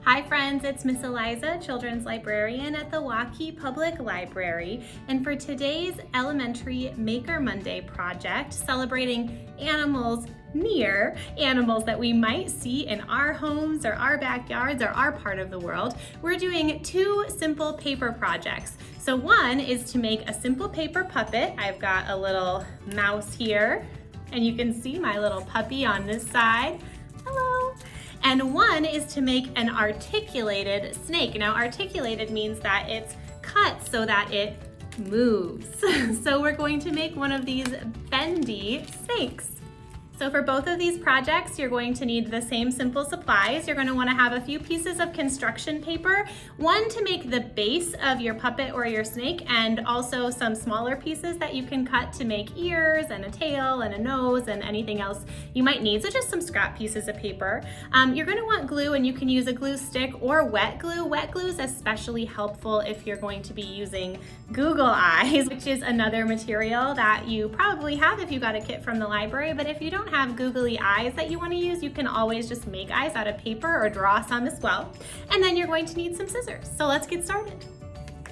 Hi friends, it's Miss Eliza, Children's Librarian at the Waukee Public Library, and for today's Elementary Maker Monday project, celebrating animals near animals that we might see in our homes or our backyards or our part of the world, we're doing two simple paper projects. So one is to make a simple paper puppet. I've got a little mouse here, and you can see my little puppy on this side. Hello. And one is to make an articulated snake. Now, articulated means that it's cut so that it moves. So we're going to make one of these bendy snakes. So for both of these projects, you're going to need the same simple supplies. You're going to want to have a few pieces of construction paper, one to make the base of your puppet or your snake, and also some smaller pieces that you can cut to make ears and a tail and a nose and anything else you might need. So just some scrap pieces of paper. You're going to want glue, and you can use a glue stick or wet glue. Wet glue is especially helpful if you're going to be using Google Eyes, which is another material that you probably have if you got a kit from the library. But if you don't have googly eyes that you want to use, you can always just make eyes out of paper or draw some as well. And then you're going to need some scissors. So let's get started.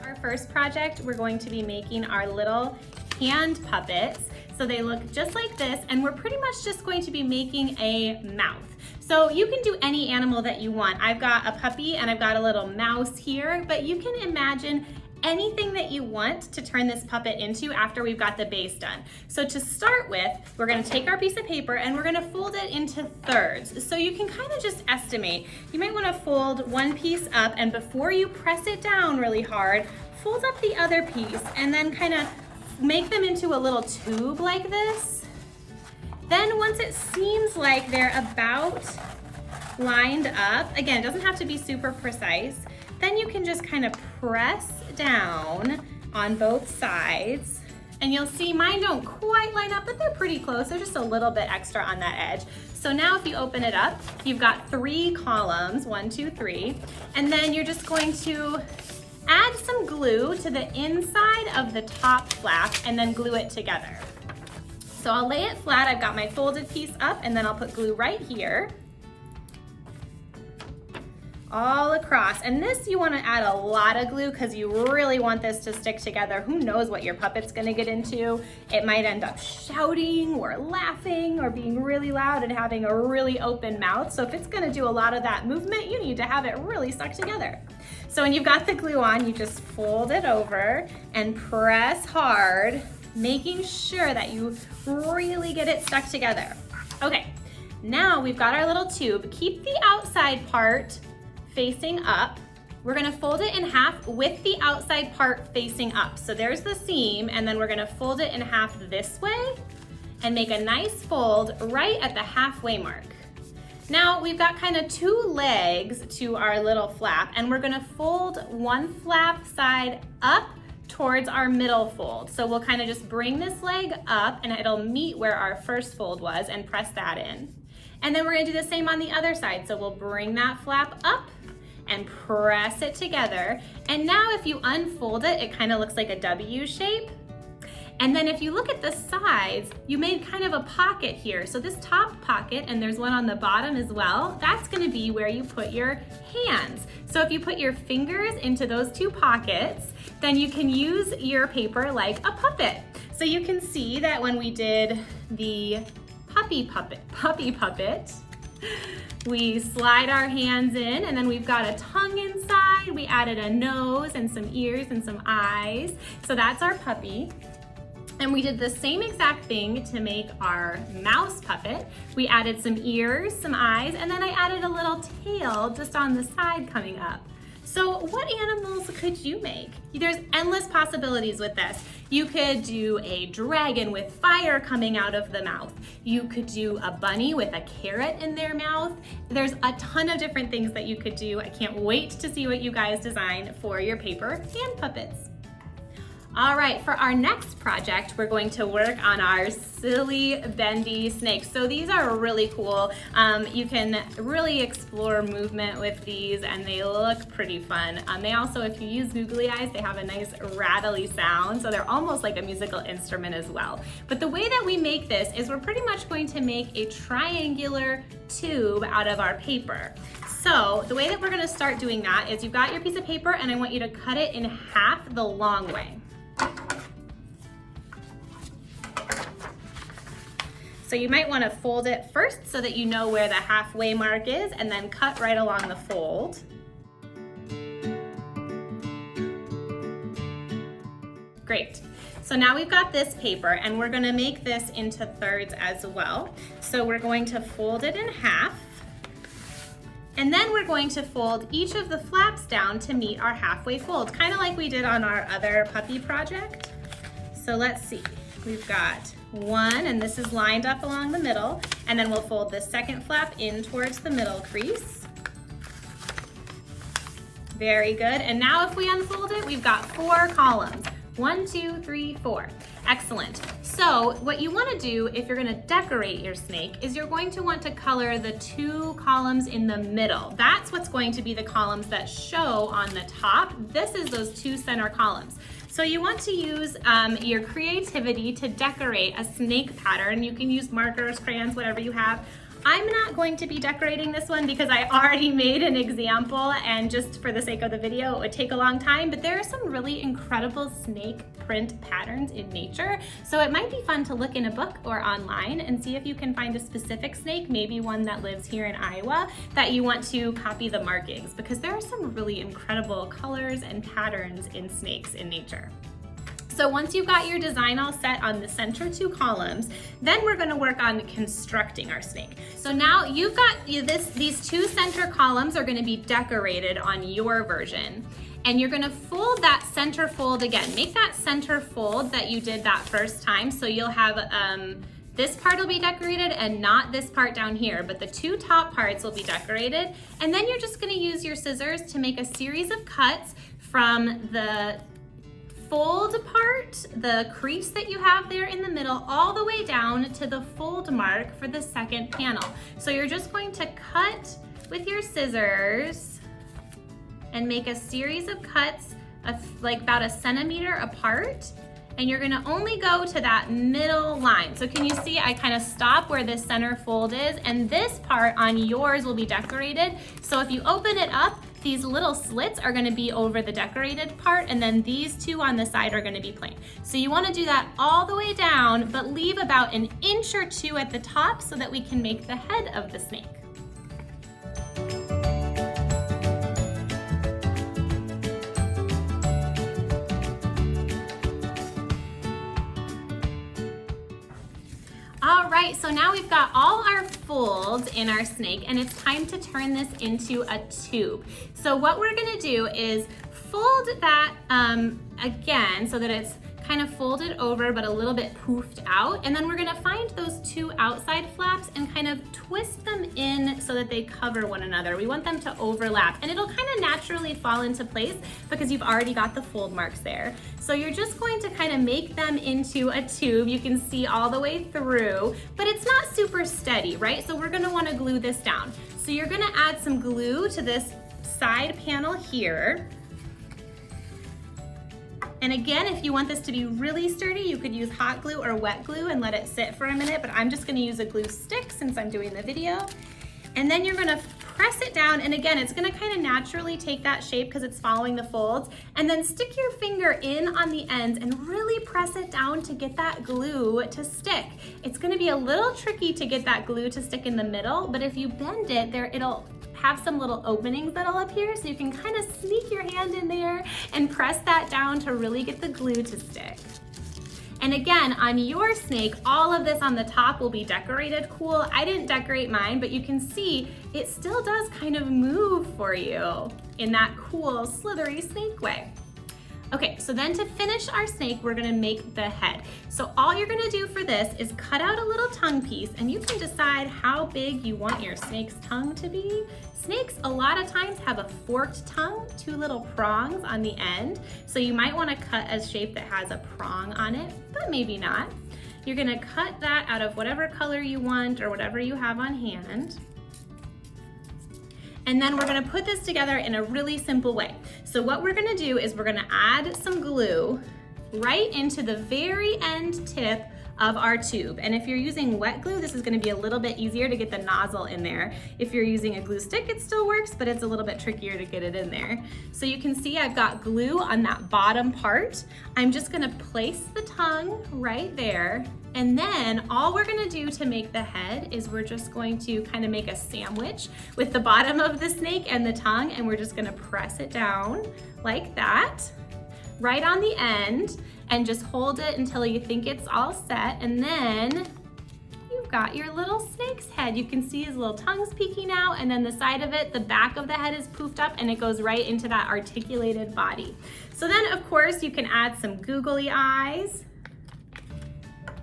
Our first project, we're going to be making our little hand puppets. So they look just like this, and we're pretty much just going to be making a mouth. So you can do any animal that you want. I've got a puppy and I've got a little mouse here, but you can imagine anything that you want to turn this puppet into after we've got the base done. So to start with, we're gonna take our piece of paper and we're gonna fold it into thirds. So you can kind of just estimate. You might wanna fold one piece up, and before you press it down really hard, fold up the other piece and then kind of make them into a little tube like this. Then once it seems like they're about lined up, again, it doesn't have to be super precise, then you can just kind of press down on both sides, and you'll see mine don't quite line up, but they're pretty close. They're just a little bit extra on that edge. So now if you open it up, you've got 3 columns, 1, 2, 3, and then you're just going to add some glue to the inside of the top flap and then glue it together. So I'll lay it flat. I've got my folded piece up, and then I'll put glue right here all across. And this, you want to add a lot of glue because you really want this to stick together. Who knows what your puppet's going to get into? It might end up shouting or laughing or being really loud and having a really open mouth. So if it's going to do a lot of that movement, you need to have it really stuck together. So when you've got the glue on, you just fold it over and press hard, making sure that you really get it stuck together. Okay, now we've got our little tube. Keep the outside part facing up. We're gonna fold it in half with the outside part facing up. So there's the seam, and then we're gonna fold it in half this way and make a nice fold right at the halfway mark. Now we've got kind of 2 legs to our little flap, and we're gonna fold one flap side up towards our middle fold. So we'll kind of just bring this leg up, and it'll meet where our first fold was, and press that in. And then we're gonna do the same on the other side. So we'll bring that flap up and press it together. And now if you unfold it, it kind of looks like a W shape. And then if you look at the sides, you made kind of a pocket here. So this top pocket, and there's one on the bottom as well, that's gonna be where you put your hands. So if you put your fingers into those 2 pockets, then you can use your paper like a puppet. So you can see that when we did the puppy puppet, we slide our hands in, and then we've got a tongue inside. We added a nose and some ears and some eyes. So that's our puppy. And we did the same exact thing to make our mouse puppet. We added some ears, some eyes, and then I added a little tail just on the side coming up. So what animals could you make? There's endless possibilities with this. You could do a dragon with fire coming out of the mouth. You could do a bunny with a carrot in their mouth. There's a ton of different things that you could do. I can't wait to see what you guys design for your paper hand puppets. All right, for our next project, we're going to work on our silly bendy snakes. So these are really cool. You can really explore movement with these and they look pretty fun. They also, if you use googly eyes, they have a nice rattly sound. So they're almost like a musical instrument as well. But the way that we make this is we're pretty much going to make a triangular tube out of our paper. So the way that we're gonna start doing that is you've got your piece of paper and I want you to cut it in half the long way. So you might want to fold it first so that you know where the halfway mark is and then cut right along the fold. Great. So now we've got this paper and we're going to make this into thirds as well. So we're going to fold it in half. And then we're going to fold each of the flaps down to meet our halfway fold, kind of like we did on our other puppy project. So let's see, we've got one, and this is lined up along the middle, and then we'll fold the second flap in towards the middle crease. Very good, and now if we unfold it, we've got 4 columns. 1, 2, 3, 4. Excellent. So what you want to do if you're going to decorate your snake is you're going to want to color the 2 columns in the middle. That's what's going to be the columns that show on the top. This is those 2 center columns. So you want to use your creativity to decorate a snake pattern. You can use markers, crayons, whatever you have. I'm not going to be decorating this one because I already made an example, and just for the sake of the video, it would take a long time, but there are some really incredible snake print patterns in nature. So it might be fun to look in a book or online and see if you can find a specific snake, maybe one that lives here in Iowa, that you want to copy the markings, because there are some really incredible colors and patterns in snakes in nature. So once you've got your design all set on the center 2 columns, then we're going to work on constructing our snake. So now you've got these 2 center columns are going to be decorated on your version. And you're going to fold that center fold again. Make that center fold that you did that first time. So you'll have this part will be decorated and not this part down here, but the 2 top parts will be decorated. And then you're just going to use your scissors to make a series of cuts from the fold part, the crease that you have there in the middle, all the way down to the fold mark for the second panel. So you're just going to cut with your scissors and make a series of cuts of like about 1 centimeter apart. And you're gonna only go to that middle line. So can you see I kind of stop where this center fold is, and this part on yours will be decorated. So if you open it up, these little slits are gonna be over the decorated part, and then these 2 on the side are gonna be plain. So you wanna do that all the way down, but leave about 1 inch or 2 at the top so that we can make the head of the snake. All right, so now we've got all our folds in our snake, and it's time to turn this into a tube. So what we're gonna do is fold that again so that it's kind of folded over but a little bit poofed out, and then we're gonna find those 2 outside flaps and kind of twist them in so that they cover one another. We want them to overlap, and it'll kind of naturally fall into place because you've already got the fold marks there. So you're just going to kind of make them into a tube. You can see all the way through, but it's not super steady, right? So we're gonna wanna glue this down. So you're gonna add some glue to this side panel here. And again, if you want this to be really sturdy, you could use hot glue or wet glue and let it sit for a minute, but I'm just gonna use a glue stick since I'm doing the video. And then you're gonna press it down, and again, it's gonna kind of naturally take that shape because it's following the folds, and then stick your finger in on the ends and really press it down to get that glue to stick. It's gonna be a little tricky to get that glue to stick in the middle, but if you bend it, it'll have some little openings that'll appear, so you can kind of sneak your hand in there and press that down to really get the glue to stick. And again, on your snake, all of this on the top will be decorated cool. I didn't decorate mine, but you can see it still does kind of move for you in that cool slithery snake way. Okay, so then to finish our snake, we're gonna make the head. So all you're gonna do for this is cut out a little tongue piece, and you can decide how big you want your snake's tongue to be. Snakes a lot of times have a forked tongue, 2 little prongs on the end. So you might wanna cut a shape that has a prong on it, but maybe not. You're gonna cut that out of whatever color you want or whatever you have on hand. And then we're gonna put this together in a really simple way. So what we're gonna do is we're gonna add some glue right into the very end tip of our tube. And if you're using wet glue, this is gonna be a little bit easier to get the nozzle in there. If you're using a glue stick, it still works, but it's a little bit trickier to get it in there. So you can see I've got glue on that bottom part. I'm just gonna place the tongue right there. And then all we're gonna do to make the head is we're just going to kind of make a sandwich with the bottom of the snake and the tongue, and we're just gonna press it down like that, right on the end, and just hold it until you think it's all set. And then you've got your little snake's head. You can see his little tongue's peeking out, and then the side of it, the back of the head is poofed up, and it goes right into that articulated body. So then of course you can add some googly eyes,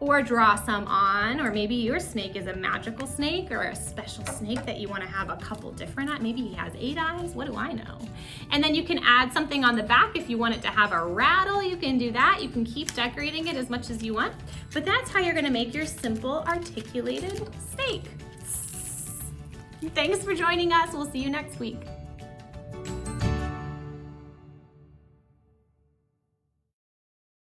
or draw some on, or maybe your snake is a magical snake or a special snake that you want to have a couple different, maybe he has 8 eyes, what do I know? And then you can add something on the back if you want it to have a rattle, you can do that. You can keep decorating it as much as you want, but that's how you're gonna make your simple articulated snake. Thanks for joining us, we'll see you next week.